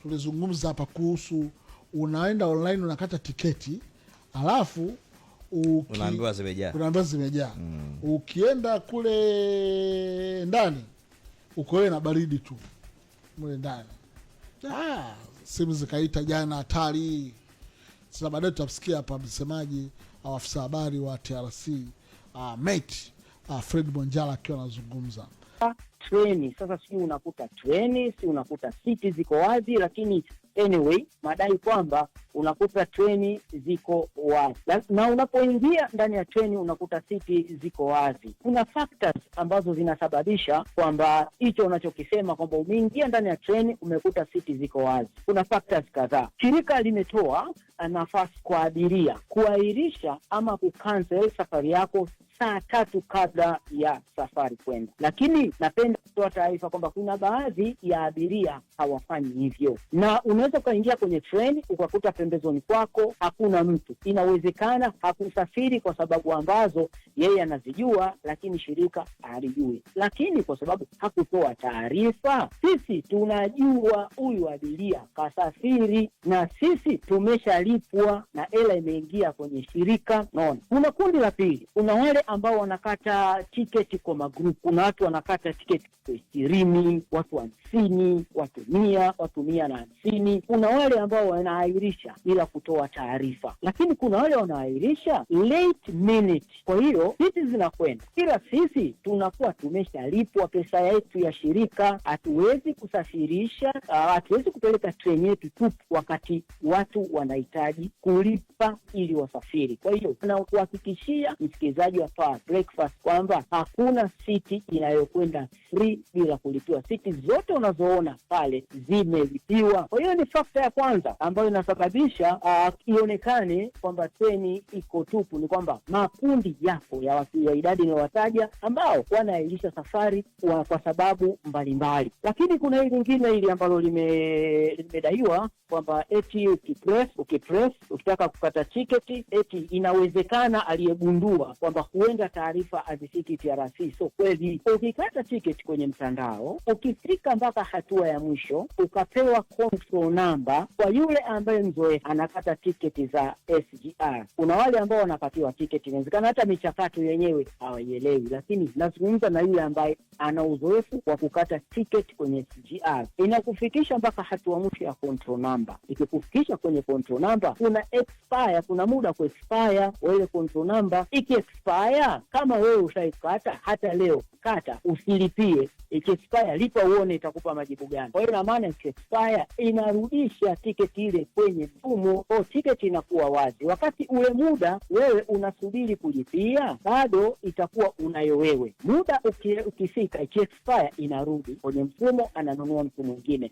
tulizungumza hapa kuhusu unaenda online unakata tiketi alafu unaambiwa zimejaa. Ukienda kule ndani uko wewe na baridi tu mule ndani. Simu zikaita jana hatari. Sasa baadaye tutasikia hapa msemaji au afisa habari wa TRC mate Fred Bonjala akiwa anazungumza. Treni sasa, si unakuta treni, si unakuta siti ziko wazi, lakini anyway madai kwamba unakuta treni ziko wazi na unapoingia ndani ya treni unakuta siti ziko wazi. Kuna factors ambazo zinasababisha kwamba hicho unachokisema kwamba umeingia ndani ya treni umekuta siti ziko wazi. Kuna factors kadhaa. Shirika limetoa nafasi kwa abiria kuahirisha ama kucancel safari yako saa 3 kabla ya safari kwenda. Lakini napenda kutoa taarifa kwamba kuna baadhi ya abiria hawafanyi hivyo. Na unaweza ukaingia kwenye treni ukakuta pembezoni kwako hakuna mtu. Inawezekana hakusafiri kwa sababu ambazo yeye anazijua lakini shirika halijui. Lakini kwa sababu hakutoa taarifa, sisi tunajua huyu abiria kasafiri na sisi tumeshalipwa na hela imeingia kwenye shirika. Naona. Kuna kundi la pili. Kuna wale ambao wanakata tiketi kwa magrupu. Kuna watu wanakata tiketi kwa 20, watu 50, watu 100, watu 150. Kuna wale ambao wanaahirisha bila kutoa taarifa. Lakini kuna wale wanaahirisha late minute. Kwa hiyo sisi zinakwenda. Ila sisi tunakuwa tumeshalipwa pesa yetu ya shirika. Hatuwezi kusafirisha, hatuwezi kupeleka treni yetu tu wakati watu wanahitaji kulipa ili wasafiri. Kwa hiyo tunakuhakikishia msikilizaji wa Power Breakfast kwamba hakuna siti inayokwenda free bila kulipiwa. Siti zote unazoona pale zimelipiwa. Kwa hiyo ni fakta ya kwanza ambayo inasababisha ionekane kwamba treni iko tupu, ni kwamba makundi yako ya watu ya idadi inayowataja ambao wanaahirisha safari kwa sababu mbalimbali. Lakini kuna hili lingine hili ambalo limedaiwa kwamba eti ukipress ukitaka kukata tiketi eti inawezekana aliyegundua kwamba huenda taarifa hazifiki TRC. So kweli ukikata tiketi kwenye mtandao ukifika mpaka hatua ya mwisho ukapewa control number, kwa yule ambaye mzoe anakata tiketi za SGR. Kuna wale ambao wanapatiwa tiketi inawezekana hata michakato yenyewe hawaielewi, lakini nazungumza na yule ambaye ana uzoefu wa kukata tiketi kwenye SGR. Inakufikisha mpaka hatua mwisho ya control number. Ikikufikisha kwenye control number kuna expire, kuna muda ku expire ile control number. Expire kama wewe ushaikata hata leo kata usilipie, expire lipa uone itakupa majibu gani. Kwa hiyo na maana expire inarudisha tiketi ile kwenye mfumo, au tiketi inakuwa wazi. Wakati ule muda wewe unasubiri kulipia bado itakuwa unayo wewe. Muda ukifika expire inarudi kwenye mfumo, ananunua mtu mwingine.